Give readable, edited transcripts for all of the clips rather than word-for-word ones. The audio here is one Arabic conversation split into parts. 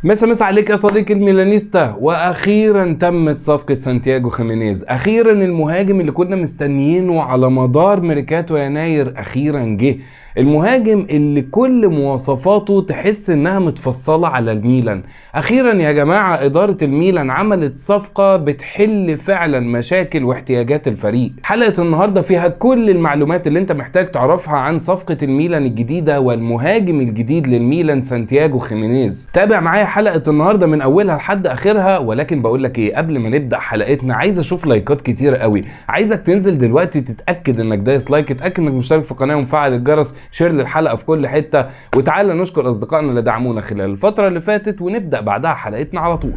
مسا عليك يا صديقي الميلانيستا. واخيرا تمت صفقة سانتياغو خيمينيز. اخيرا المهاجم اللي كنا مستنيينه على مدار ميركاتو يناير اخيرا جه. المهاجم اللي كل مواصفاته تحس انها متفصلة على الميلان. اخيرا يا جماعة ادارة الميلان عملت صفقة بتحل فعلا مشاكل واحتياجات الفريق. حلقة النهاردة فيها كل المعلومات اللي انت محتاج تعرفها عن صفقة الميلان الجديدة والمهاجم الجديد للميلان سانتياغو خيمينيز. تابع معايا حلقة النهاردة من اولها لحد اخرها. ولكن بقول لك ايه، قبل ما نبدأ حلقتنا عايز اشوف لايكات كتير قوي. عايزك تنزل دلوقتي تتأكد انك دايس لايك، اتأكد انك مشترك في القناة ومفعل الجرس، شير للحلقة في كل حتة، وتعالى نشكر اصدقائنا اللي دعمونا خلال الفترة اللي فاتت ونبدأ بعدها حلقتنا على طول.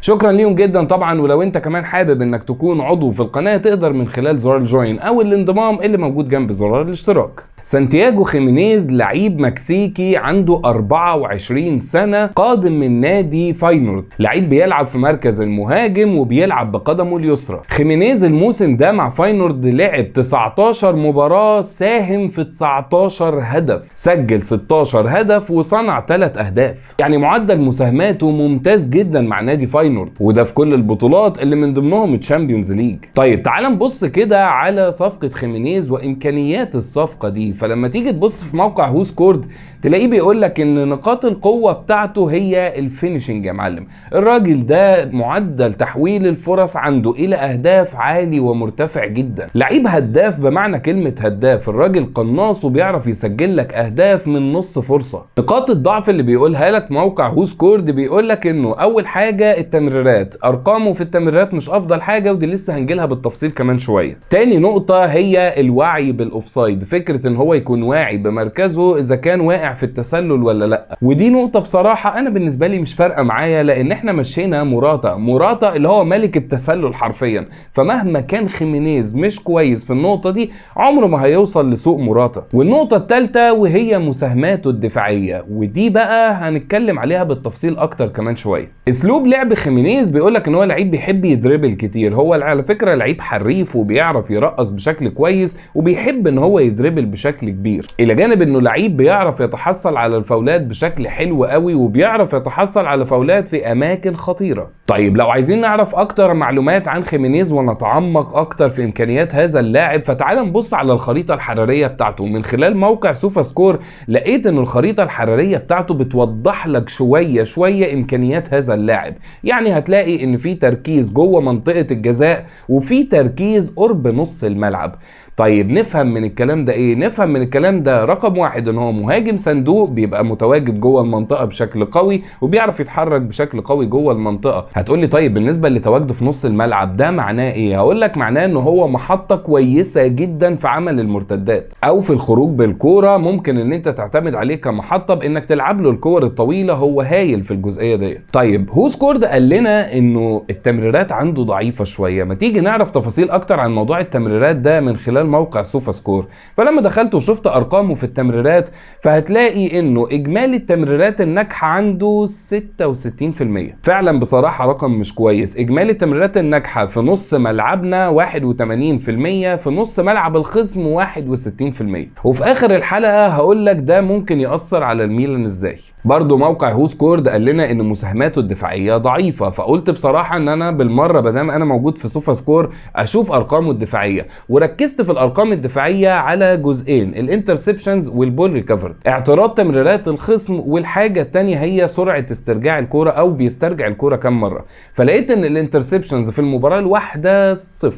شكرا ليهم جدا طبعا. ولو انت كمان حابب انك تكون عضو في القناة تقدر من خلال زرار الجوين او الانضمام اللي موجود جنب زرار الاشتراك. سانتياغو خيمينيز لعيب مكسيكي عنده 24 سنة، قادم من نادي فاينورد. لعيب بيلعب في مركز المهاجم وبيلعب بقدمه اليسرى. خيمينيز الموسم ده مع فاينورد لعب 19 مباراة، ساهم في 19 هدف، سجل 16 هدف وصنع 3 اهداف. يعني معدل مساهماته ممتاز جدا مع نادي فاينورد، وده في كل البطولات اللي من ضمنهم الشامبيونز ليج. طيب تعال نبص كده على صفقة خيمينيز وامكانيات الصفقة دي. فلما تيجي تبص في موقع هو سكورد تلاقيه بيقول لك ان نقاط القوة بتاعته هي الفينيشنج. يا معلم الراجل ده معدل تحويل الفرص عنده الى اهداف عالي ومرتفع جدا. لعيب هداف بمعنى كلمة هداف. الراجل قناص وبيعرف يسجل لك اهداف من نص فرصة. نقاط الضعف اللي بيقولها لك موقع هو سكورد بيقول لك انه اول حاجة التمريرات، ارقامه في التمريرات مش افضل حاجة، ودي لسه هنجيلها بالتفصيل كمان شوية. تاني نقطة هي الوعي بالاوفسايد، فكرة ان هو يكون واعي بمركزه اذا كان واقع في التسلل ولا لا. ودي نقطة بصراحة انا بالنسبة لي مش فارقة معايا، لان احنا مشينا موراتا اللي هو ملك التسلل حرفيا. فمهما كان خيمينيز مش كويس في النقطة دي عمره ما هيوصل لسوق موراتا. والنقطة الثالثة وهي مساهماته الدفاعية، ودي بقى هنتكلم عليها بالتفصيل اكتر كمان شوية. اسلوب لعب خيمينيز بيقولك ان هو لعيب بيحب يدريبل كتير. هو على فكرة لعيب حريف وبيعرف يرقص بشكل كويس وبيحب ان هو يدريبل بشكل كبير، الى جانب انه لعيب بيعرف يتحصل على الفاولات بشكل حلو قوي وبيعرف يتحصل على فاولات في اماكن خطيرة. طيب لو عايزين نعرف اكتر معلومات عن خيمينيز ونتعمق اكتر في امكانيات هذا اللاعب فتعال نبص على الخريطة الحرارية بتاعته. من خلال موقع سوفا سكور لقيت ان الخريطة الحرارية بتاعته بتوضح لك شوية امكانيات هذا اللاعب. يعني هتلاقي ان في تركيز جوه منطقة الجزاء وفي تركيز قرب نص الملعب. طيب نفهم من الكلام ده ايه؟ نفهم من الكلام ده رقم واحد ان هو مهاجم صندوق، بيبقى متواجد جوه المنطقة بشكل قوي وبيعرف يتحرك بشكل قوي جوه المنطقة. هتقولي طيب بالنسبة لتواجده في نص الملعب ده معناه ايه؟ هقول لك معناه ان هو محطة كويسة جدا في عمل المرتدات او في الخروج بالكورة. ممكن ان انت تعتمد عليه كمحطة بانك تلعب له الكور الطويلة، هو هايل في الجزئية دي. طيب هو سكورد قال لنا انه التمريرات عنده ضعيفة شوية. ما تيجي نعرف تفاصيل اكتر عن موضوع التمريرات ده من خلال موقع سوفا سكور. فلما دخلت وشفت ارقامه في التمريرات فهتلاقي انه اجمالي التمريرات الناجحه عنده 66%. فعلا بصراحه رقم مش كويس. اجمالي التمريرات الناجحه في نص ملعبنا 81%، في نص ملعب الخصم 61%. وفي اخر الحلقه هقول لك ده ممكن ياثر على الميلان ازاي. برضو موقع هو سكورد قال لنا ان مساهماته الدفاعيه ضعيفه. فقلت بصراحه ان انا بالمره بدام انا موجود في سوفا سكور اشوف ارقامه الدفاعيه، وركزت في الارقام الدفاعيه على جزئين: الانترسبشنز والبول ريكفرد، اعتراض تمريرات الخصم، والحاجه الثانيه هي سرعه استرجاع الكوره او بيسترجع الكوره كم مره. فلقيت ان الانترسبشنز في المباراه الواحده 0،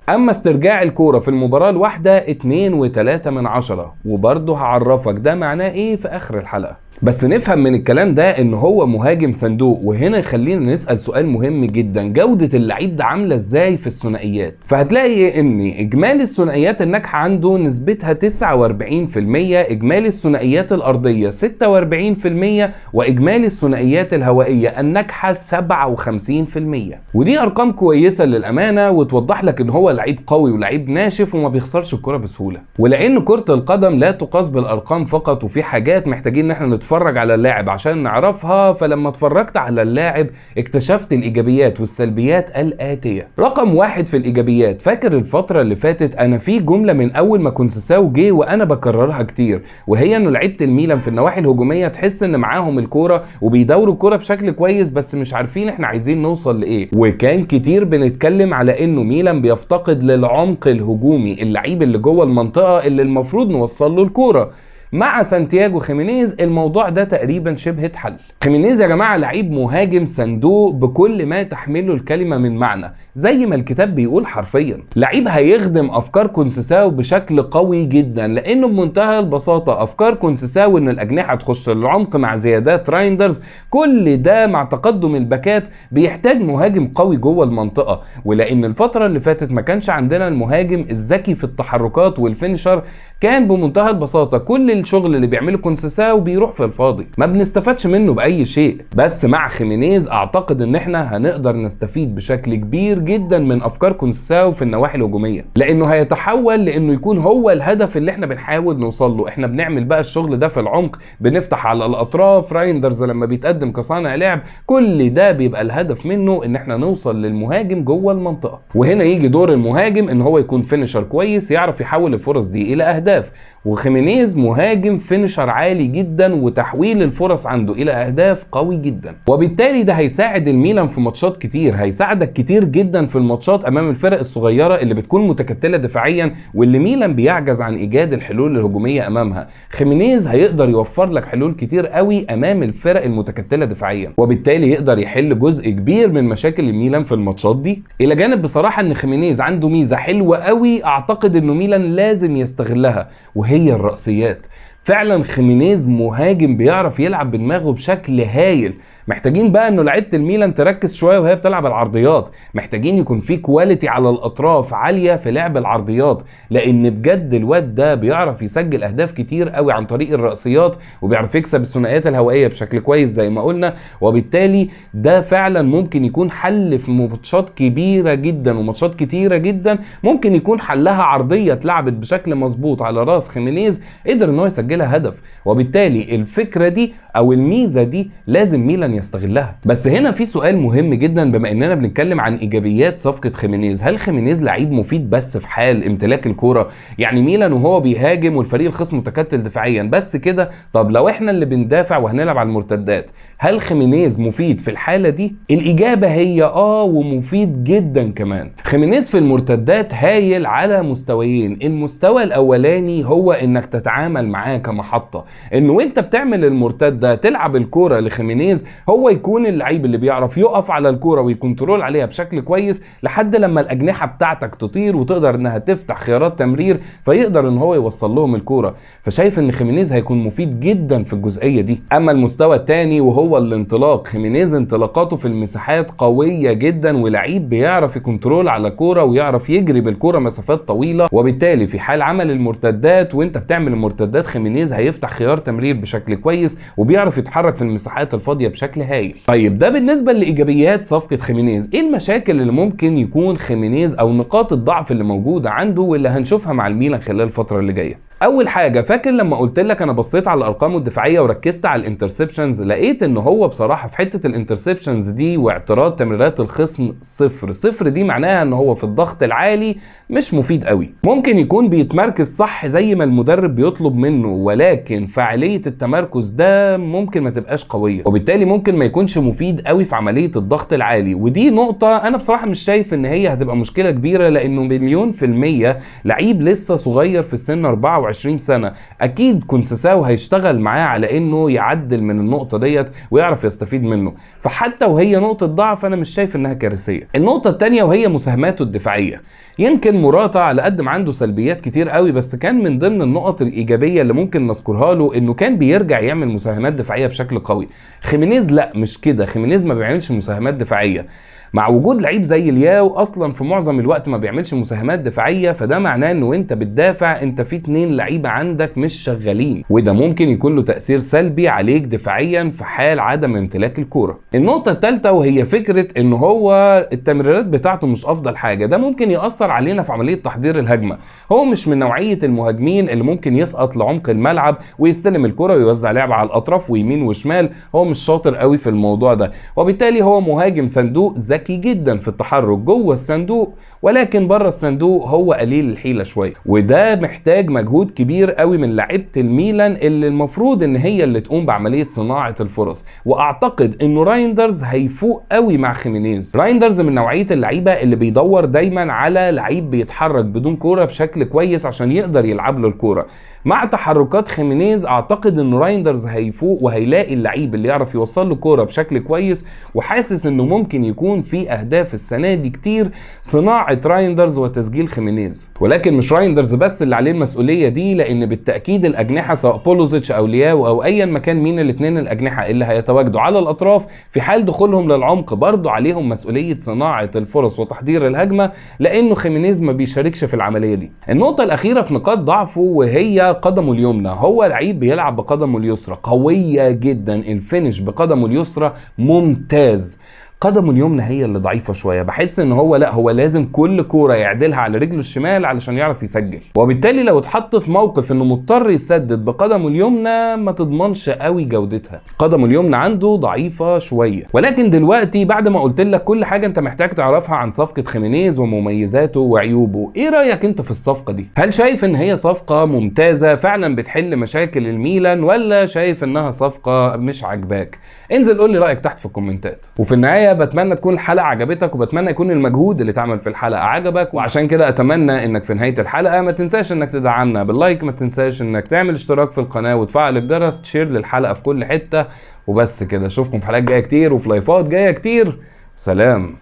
اما استرجاع الكوره في المباراه الواحده 2.3، وبرضه هعرفك ده معناه ايه في اخر الحلقه. بس نفهم من الكلام ده ان هو مهاجم صندوق. وهنا خلينا نسأل سؤال مهم جدا: جودة اللعيب ده عاملة ازاي في الثنائيات؟ فهتلاقي ان اجمالي الثنائيات الناجحة عنده نسبتها 49%، اجمالي الثنائيات الارضية 46%، واجمالي الثنائيات الهوائية الناجحة 57%. ودي ارقام كويسة للامانة وتوضح لك ان هو لعيب قوي ولعيب ناشف وما بيخسرش الكرة بسهولة. ولان كرة القدم لا تقاس بالارقام فقط، وفي حاجات محتاجين ان احنا نتفرج على اللاعب عشان نعرفها، فلما اتفرجت على اللاعب اكتشفت الايجابيات والسلبيات الاتيه. رقم 1 في الايجابيات، فاكر الفتره اللي فاتت انا في جمله من اول ما كونسيساو جه وانا بكررها كتير، وهي انه لعيبه الميلان في النواحي الهجوميه تحس ان معاهم الكوره وبيدوروا الكوره بشكل كويس بس مش عارفين احنا عايزين نوصل لايه. وكان كتير بنتكلم على انه ميلان بيفتقد للعمق الهجومي، اللعيب اللي جوه المنطقه اللي المفروض نوصل له الكوره. مع سانتياغو خيمينيز الموضوع ده تقريبا شبه اتحل. خيمينيز يا جماعه لعيب مهاجم صندوق بكل ما تحمله الكلمه من معنى، زي ما الكتاب بيقول حرفيا. لعيب هيخدم افكار كونسيساو بشكل قوي جدا، لانه بمنتهى البساطه افكار كونسيساو ان الاجنحه تخش للعمق مع زيادات رايندرز، كل ده مع تقدم الباكات بيحتاج مهاجم قوي جوه المنطقه. ولان الفتره اللي فاتت ما كانش عندنا المهاجم الذكي في التحركات والفينشر، كان بمنتهى البساطه كل الشغل اللي بيعمله كونسيساو بيروح في الفاضي، ما بنستفادش منه باي شيء. بس مع خيمينيز اعتقد ان احنا هنقدر نستفيد بشكل كبير جدا من افكار كونسيساو في النواحي الهجوميه، لانه هيتحول لانه يكون هو الهدف اللي احنا بنحاول نوصل له. احنا بنعمل بقى الشغل ده في العمق، بنفتح على الاطراف، رايندرز لما بيتقدم كصانع لعب، كل ده بيبقى الهدف منه ان احنا نوصل للمهاجم جوه المنطقه. وهنا يجي دور المهاجم ان هو يكون فينيشر كويس يعرف يحول الفرص دي الى اهداف. وخيمينيز مهاجم فينيشر عالي جدا وتحويل الفرص عنده الى اهداف قوي جدا، وبالتالي ده هيساعد الميلان في ماتشات كتير، هيساعدك كتير جدا في الماتشات امام الفرق الصغيره اللي بتكون متكتله دفاعيا واللي ميلان بيعجز عن ايجاد الحلول الهجوميه امامها. خيمينيز هيقدر يوفر لك حلول كتير قوي امام الفرق المتكتله دفاعيا، وبالتالي يقدر يحل جزء كبير من مشاكل الميلان في الماتشات دي. الى جانب بصراحه ان خيمينيز عنده ميزه حلوه قوي اعتقد انه ميلان لازم يستغلها، وهي الرأسيات. فعلا خيمينيز مهاجم بيعرف يلعب بدماغه بشكل هايل. محتاجين بقى انه لعيبه الميلان تركز شويه وهي بتلعب العرضيات، محتاجين يكون في كواليتي على الاطراف عاليه في لعب العرضيات، لان بجد الواد ده بيعرف يسجل اهداف كتير قوي عن طريق الرأسيات، وبيعرف يكسب الثنائيات الهوائيه بشكل كويس زي ما قلنا. وبالتالي ده فعلا ممكن يكون حل في ماتشات كبيره جدا وماتشات كتيره جدا، ممكن يكون حلها عرضيه اتلعبت بشكل مظبوط على راس خيمينيز قدر ان هو يسجلها هدف. وبالتالي الفكره دي او الميزه دي لازم ميلان يستغلها. بس هنا في سؤال مهم جدا، بما اننا بنتكلم عن ايجابيات صفقه خيمينيز، هل خيمينيز لعيب مفيد بس في حال امتلاك الكوره؟ يعني ميلان وهو بيهاجم والفريق الخصم متكتل دفاعيا بس كده؟ طب لو احنا اللي بندافع وهنلعب على المرتدات، هل خيمينيز مفيد في الحاله دي؟ الاجابه هي ومفيد جدا كمان. خيمينيز في المرتدات هايل على مستويين. المستوى الاولاني هو انك تتعامل معاه كمحطه، انه وانت بتعمل المرتده تلعب الكوره لخيمينيز، هو يكون اللعيب اللي بيعرف يقف على الكوره ويكنترول عليها بشكل كويس لحد لما الاجنحه بتاعتك تطير وتقدر انها تفتح خيارات تمرير فيقدر ان هو يوصل لهم الكوره. فشايف ان خيمينيز هيكون مفيد جدا في الجزئيه دي. اما المستوى الثاني وهو الانطلاق، خيمينيز انطلاقاته في المساحات قويه جدا، ولعيب بيعرف يكنترول على الكوره ويعرف يجري بالكوره مسافات طويله، وبالتالي في حال عمل المرتدات وانت بتعمل المرتدات خيمينيز هيفتح خيار تمرير بشكل كويس وبيعرف يتحرك في المساحات الفاضيه بشكل هايل. طيب ده بالنسبه لايجابيات صفقه خيمينيز. ايه المشاكل اللي ممكن يكون خيمينيز او نقاط الضعف اللي موجوده عنده واللي هنشوفها مع الميلان خلال الفتره اللي جايه؟ اول حاجه، فاكر لما قلت لك انا بصيت على الارقام الدفاعيه وركزت على الانترسبشنز، لقيت ان هو بصراحه في حته الانترسبشنز دي واعتراض تمريرات الخصم صفر. دي معناها ان هو في الضغط العالي مش مفيد قوي. ممكن يكون بيتمركز صح زي ما المدرب بيطلب منه، ولكن فعاليه التمركز ده ممكن ما تبقاش قويه، وبالتالي ممكن ما يكونش مفيد قوي في عمليه الضغط العالي. ودي نقطه انا بصراحه مش شايف ان هي هتبقى مشكله كبيره، لانه 100% لعيب لسه صغير في السن 24 سنه. اكيد كونسيساو هيشتغل معاه على انه يعدل من النقطه ديت ويعرف يستفيد منه، فحتى وهي نقطه ضعف انا مش شايف انها كارثيه. النقطه الثانيه وهي مساهماته الدفاعيه. يمكن موراتا على قد ما عنده سلبيات كتير قوي، بس كان من ضمن النقط الايجابيه اللي ممكن نذكرها له انه كان بيرجع يعمل مساهمات دفاعيه بشكل قوي. خيمينيز لا، مش كده. خيمينيز ما بيعملش مساهمات دفاعيه، مع وجود لعيب زي الياو اصلا في معظم الوقت ما بيعملش مساهمات دفاعيه، فده معناه انه انت بتدافع انت في 2 لعيبه عندك مش شغالين، وده ممكن يكون له تاثير سلبي عليك دفاعيا في حال عدم امتلاك الكوره. النقطه الثالثه وهي فكره ان هو التمريرات بتاعته مش افضل حاجه، ده ممكن ياثر علينا في عمليه تحضير الهجمه. هو مش من نوعيه المهاجمين اللي ممكن يسقط لعمق الملعب ويستلم الكره ويوزع لعب على الاطراف ويمين وشمال، هو مش شاطر قوي في الموضوع ده، وبالتالي هو مهاجم صندوق ذكي جدا في التحرك جوه الصندوق، ولكن بره الصندوق هو قليل الحيله شويه، وده محتاج مجهود كبير قوي من لعيبه الميلان اللي المفروض ان هي اللي تقوم بعمليه صناعه الفرص. واعتقد انه رايندرز هيفوق قوي مع خيمينيز. رايندرز من نوعيه اللعيبه اللي بيدور دايما على لعيب بيتحرك بدون كوره بشكل كويس عشان يقدر يلعب له الكوره. مع تحركات خيمينيز اعتقد ان رايندرز هيفوق وهيلاقي اللعيب اللي يعرف يوصل له كوره بشكل كويس، وحاسس انه ممكن يكون في اهداف السنه دي كتير صناعه رايندرز وتسجيل خيمينيز. ولكن مش رايندرز بس اللي عليه المسؤوليه دي، لان بالتاكيد الاجنحه سواء بولوزيتش او لياو او ايا مكان مين الاثنين الاجنحه اللي هيتواجدوا على الاطراف في حال دخولهم للعمق برضه عليهم مسؤوليه صناعه الفرص وتحضير الهجمه، لانه خيمينيز ما بيشاركش في العمليه دي. النقطه الاخيره في نقاط ضعفه وهي قدمه اليمنى. هو لعيب بيلعب بقدمه اليسرى قويه جدا، الفينش بقدمه اليسرى ممتاز، قدمه اليمنى هي اللي ضعيفه شويه. بحس ان هو لا، هو لازم كل كوره يعدلها على رجله الشمال علشان يعرف يسجل، وبالتالي لو اتحط في موقف انه مضطر يسدد بقدمه اليمنى ما تضمنش قوي جودتها، قدمه اليمنى عنده ضعيفه شويه. ولكن دلوقتي بعد ما قلت لك كل حاجه انت محتاج تعرفها عن صفقه خيمينيز ومميزاته وعيوبه، ايه رايك انت في الصفقه دي؟ هل شايف ان هي صفقه ممتازه فعلا بتحل مشاكل الميلان، ولا شايف انها صفقه مش عاجباك؟ انزل قول لي رايك تحت في الكومنتات. وفي النهايه بتمنى تكون الحلقه عجبتك، وبتمنى يكون المجهود اللي اتعمل في الحلقه عجبك، وعشان كده اتمنى انك في نهايه الحلقه ما تنساش انك تدعمنا باللايك، ما تنساش انك تعمل اشتراك في القناه وتفعل الجرس، تشير للحلقه في كل حته. وبس كده، اشوفكم في حلقات جايه كتير وفي لايفات جايه كتير. سلام.